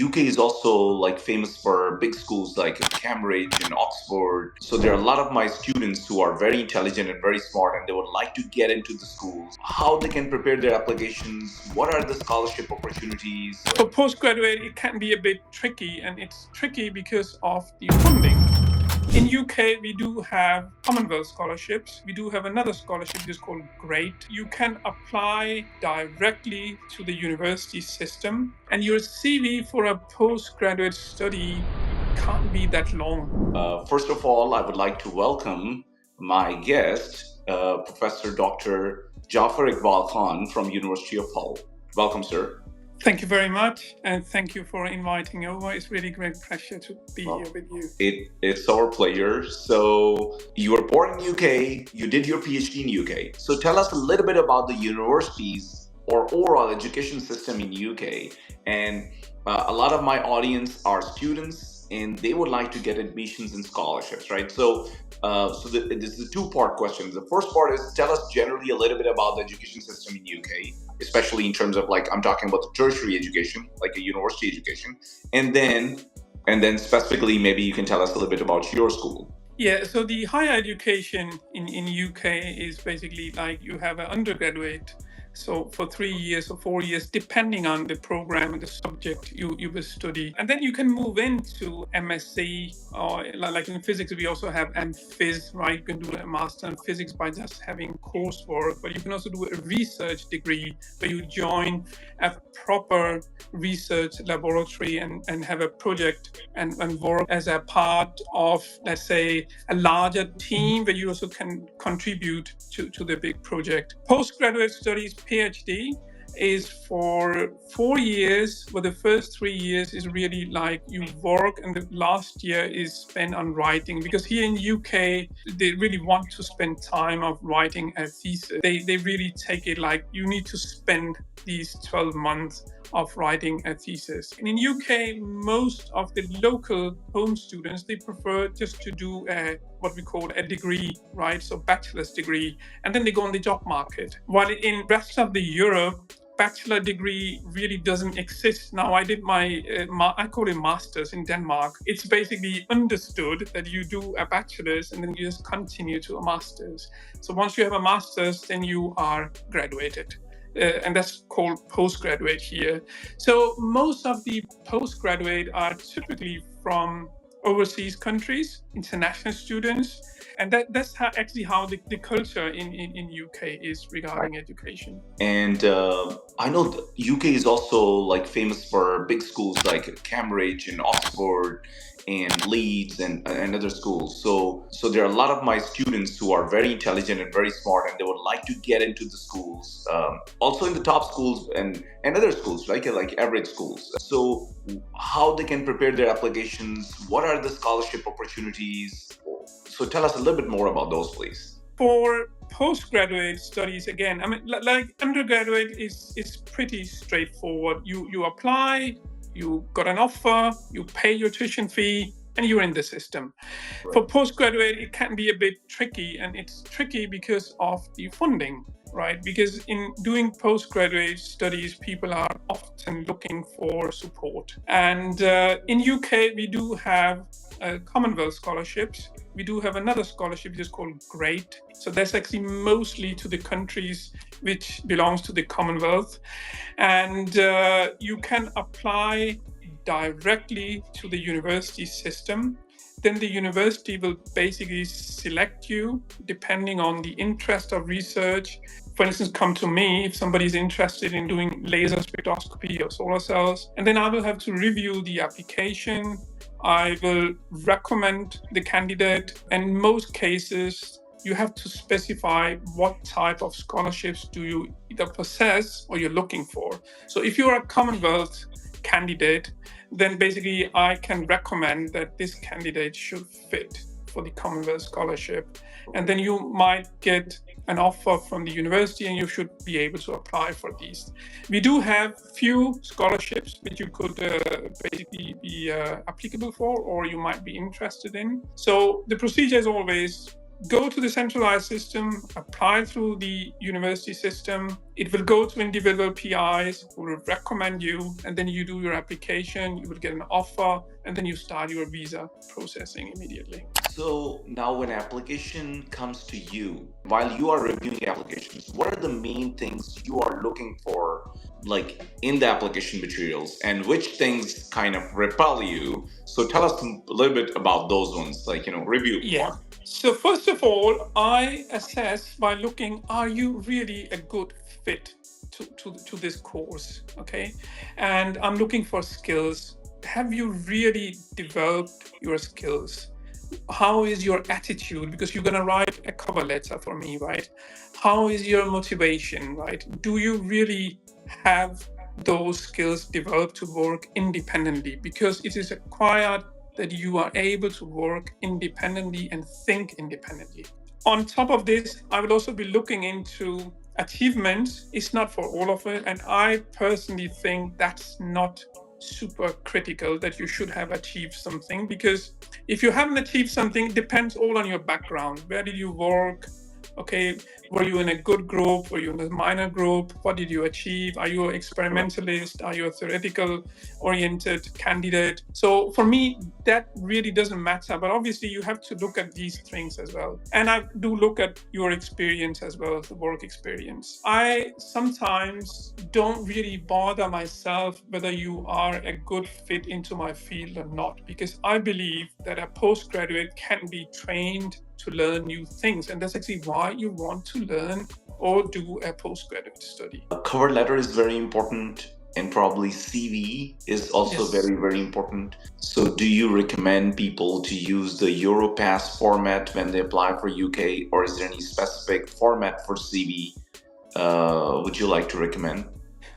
UK is also like famous for big schools like Cambridge and Oxford. So there are a lot of my students who are very intelligent and very smart, and they would like to get into the schools. How they can prepare their applications? What are the scholarship opportunities? For postgraduate, it can be a bit tricky, and it's tricky because of the funding. In UK, we do have Commonwealth scholarships. We do have another scholarship which is called GREAT. You can apply directly to the university system, and your CV for a postgraduate study can't be that long. First of all, I would like to welcome my guest, Professor Dr. Jafar Khan from University of Hull. Welcome, sir. Thank you very much, and thank you for inviting over. It's really great pleasure to be here with you. It's our pleasure. So you were born in UK, you did your PhD in UK. So tell us a little bit about the universities or overall education system in UK. And a lot of my audience are students, and they would like to get admissions and scholarships, right? So this is a two-part question. The first part is tell us generally a little bit about the education system in UK, especially in terms of like I'm talking about the tertiary education, like a university education, and then specifically maybe you can tell us a little bit about your school. Yeah, so the higher education in UK is basically like you have an undergraduate. So for 3 years or 4 years, depending on the program and the subject you will study. And then you can move into MSc, or like in physics, we also have MPhys, right? You can do a master in physics by just having coursework, but you can also do a research degree where you join a proper research laboratory and have a project and work as a part of, let's say, a larger team where you also can contribute to the big project. Postgraduate studies, PhD, is for 4 years, but the first 3 years is really like you work, and the last year is spent on writing, because here in UK they really want to spend time of writing a thesis. They really take it like you need to spend these 12 months of writing a thesis. And in UK, most of the local home students, they prefer just to do what we call a degree, right? So bachelor's degree, and then they go on the job market. While in rest of the Europe, bachelor degree really doesn't exist. Now, I did my, I call it master's in Denmark. It's basically understood that you do a bachelor's and then you just continue to a master's. So once you have a master's, then you are graduated. And that's called postgraduate here. So most of the postgraduate are typically from overseas countries, international students, and that's actually how the culture in UK is regarding education. And I know the UK is also like famous for big schools like Cambridge and Oxford and Leeds and other schools. So there are a lot of my students who are very intelligent and very smart, and they would like to get into the schools, also in the top schools and other schools, like average schools. So how they can prepare their applications? What are the scholarship opportunities? So tell us a little bit more about those, please. For postgraduate studies, again, I mean, like undergraduate is pretty straightforward. You apply, you got an offer, you pay your tuition fee, and you're in the system. Right. For postgraduate, it can be a bit tricky, and it's tricky because of the funding, right? Because in doing postgraduate studies, people are often looking for support. And in UK, we do have Commonwealth scholarships. We do have another scholarship which is called GREAT. So that's actually mostly to the countries which belongs to the Commonwealth. And you can apply directly to the university system. Then the university will basically select you depending on the interest of research. For instance, come to me if somebody's interested in doing laser spectroscopy or solar cells. And then I will have to review the application. I will recommend the candidate. And in most cases, you have to specify what type of scholarships do you either possess or you're looking for. So if you're a Commonwealth candidate, then basically I can recommend that this candidate should fit for the Commonwealth scholarship. And then you might get an offer from the university and you should be able to apply for these. We do have few scholarships which you could basically be applicable for or you might be interested in. So the procedure is always go to the centralized system, apply through the university system. It will go to individual PIs who will recommend you, and then you do your application, you will get an offer, and then you start your visa processing immediately. So now when application comes to you, while you are reviewing applications, what are the main things you are looking for, like in the application materials, and which things kind of repel you? So tell us a little bit about those ones, like, review Yeah. one. So first of all, I assess by looking, are you really a good fit to this course? Okay. And I'm looking for skills. Have you really developed your skills? How is your attitude? Because you're going to write a cover letter for me, right? How is your motivation, right? Do you really have those skills developed to work independently? Because it is required that you are able to work independently and think independently. On top of this, I will also be looking into achievements. It's not for all of it. And I personally think that's not super critical, that you should have achieved something, because if you haven't achieved something, it depends all on your background. Where did you work? Okay, were you in a good group? Were you in a minor group? What did you achieve? Are you an experimentalist? Are you a theoretical oriented candidate? So for me, that really doesn't matter. But obviously, you have to look at these things as well. And I do look at your experience as well, the work experience. I sometimes don't really bother myself whether you are a good fit into my field or not, because I believe that a postgraduate can be trained to learn new things. And that's actually why you want to learn or do a postgraduate study. A cover letter is very important, and probably CV is also Yes. very, very important. So, do you recommend people to use the Europass format when they apply for UK, or is there any specific format for CV would you like to recommend?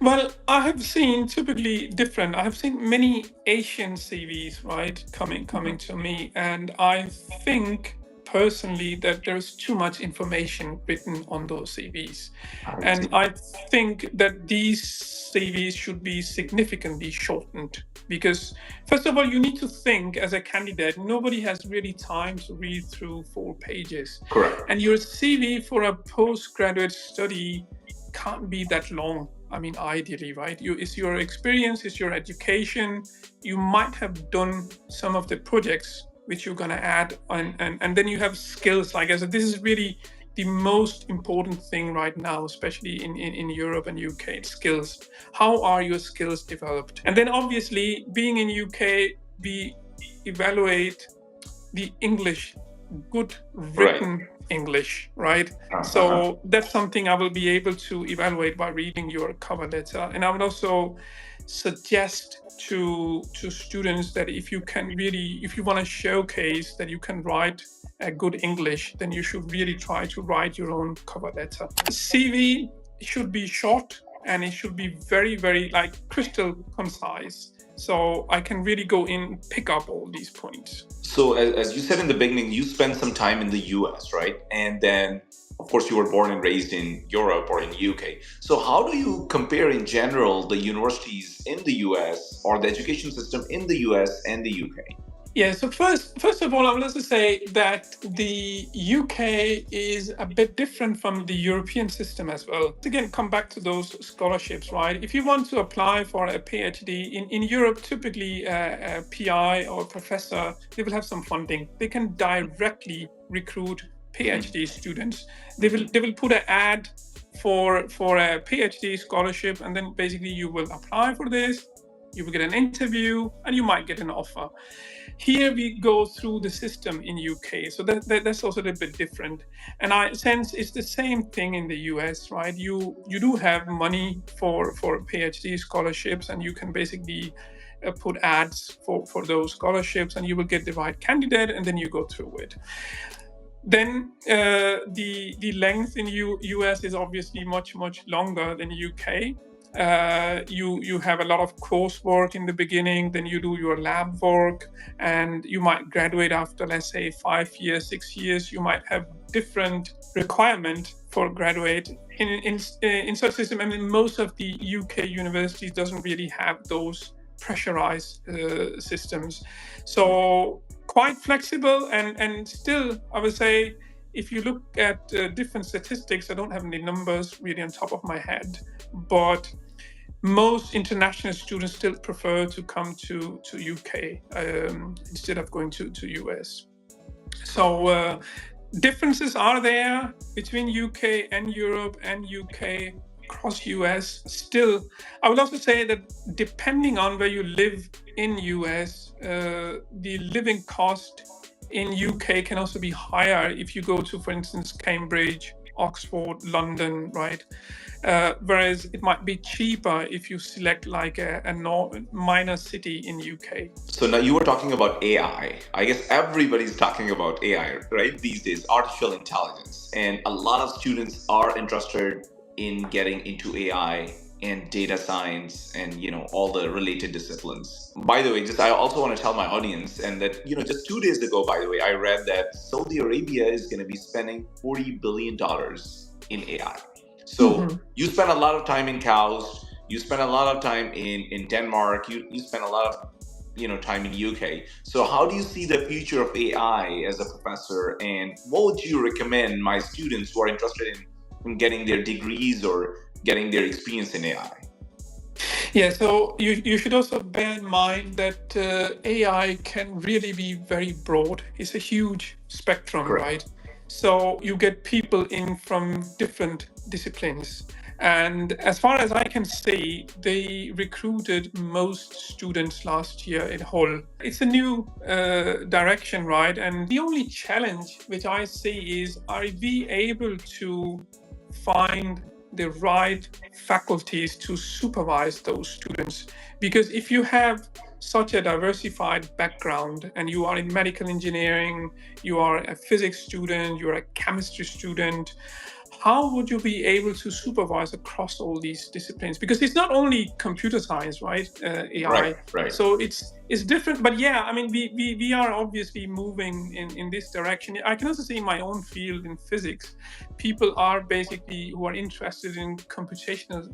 Well, I have seen typically different. I have seen many Asian CVs, right, coming to me, and I think personally that there's too much information written on those CVs, and I think that these CVs should be significantly shortened, because first of all, you need to think as a candidate. Nobody has really time to read through 4 pages. Correct. And your CV for a postgraduate study can't be that long. I mean, ideally, right? It's your experience, it's your education. You might have done some of the projects which you're going to add, and then you have skills. Like I said, this is really the most important thing right now, especially in Europe and UK, skills. How are your skills developed? And then obviously, being in UK, we evaluate the English, good written English, right? So that's something I will be able to evaluate by reading your cover letter. And I would also suggest to students that if you want to showcase that you can write a good English, then you should really try to write your own cover letter. The CV should be short, and it should be very, very crystal concise. So I can really go in, pick up all these points. So, as you said in the beginning, you spent some time in the US, right? And then, of course, you were born and raised in Europe or in UK. So, how do you compare in general the universities in the US or the education system in the US and the UK? Yeah, so first of all, I will also say that the UK is a bit different from the European system as well. Again, come back to those scholarships, right? If you want to apply for a PhD in Europe, typically a PI or a professor, they will have some funding. They can directly recruit PhD students. They will put an ad for a PhD scholarship, and then basically you will apply for this. You will get an interview, and you might get an offer. Here we go through the system in UK, so that's also a little bit different. And I sense it's the same thing in the US, right? You do have money for PhD scholarships, and you can basically put ads for those scholarships, and you will get the right candidate, and then you go through it. Then the length in US is obviously much longer than UK. You have a lot of coursework in the beginning, then you do your lab work, and you might graduate after, let's say, 5 years, 6 years. You might have different requirement for graduate in such system. I mean, most of the UK universities doesn't really have those pressurized systems, so quite flexible, and still I would say if you look at different statistics, I don't have any numbers really on top of my head, but most international students still prefer to come to UK instead of going to US. So differences are there between UK and Europe and UK across US. Still, I would also say that depending on where you live in US, the living cost in UK can also be higher if you go to, for instance, Cambridge, Oxford, London, right? Whereas it might be cheaper if you select like a minor city in UK. So now you were talking about AI. I guess everybody's talking about AI, right? These days, artificial intelligence. And a lot of students are interested in getting into AI and data science and all the related disciplines. By the way, just I also want to tell my audience and that just 2 days ago, by the way, I read that Saudi Arabia is going to be spending $40 billion in AI. So you spend a lot of time in cows, you spend a lot of time in Denmark, you spend a lot of time in UK. So how do you see the future of AI as a professor, and what would you recommend my students who are interested in getting their degrees or getting their experience in AI? Yeah, so you should also bear in mind that AI can really be very broad. It's a huge spectrum, Correct. right? So you get people in from different disciplines. And as far as I can see, they recruited most students last year in Hull. It's a new direction, right? And the only challenge which I see is, are we able to find the right faculties to supervise those students? Because if you have such a diversified background and you are in medical engineering, you are a physics student, you're a chemistry student, how would you be able to supervise across all these disciplines? Because it's not only computer science, right? AI. Right. So it's different. But yeah, I mean, we are obviously moving in this direction. I can also see in my own field in physics, people are basically who are interested in computational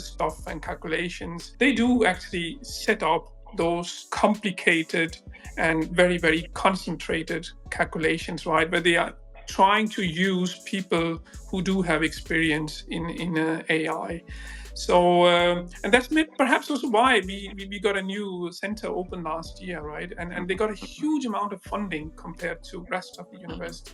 stuff and calculations. They do actually set up those complicated and very, very concentrated calculations, right? Where they are trying to use people who do have experience in AI. So, and that's perhaps also why we got a new center open last year, right? And they got a huge amount of funding compared to rest of the university.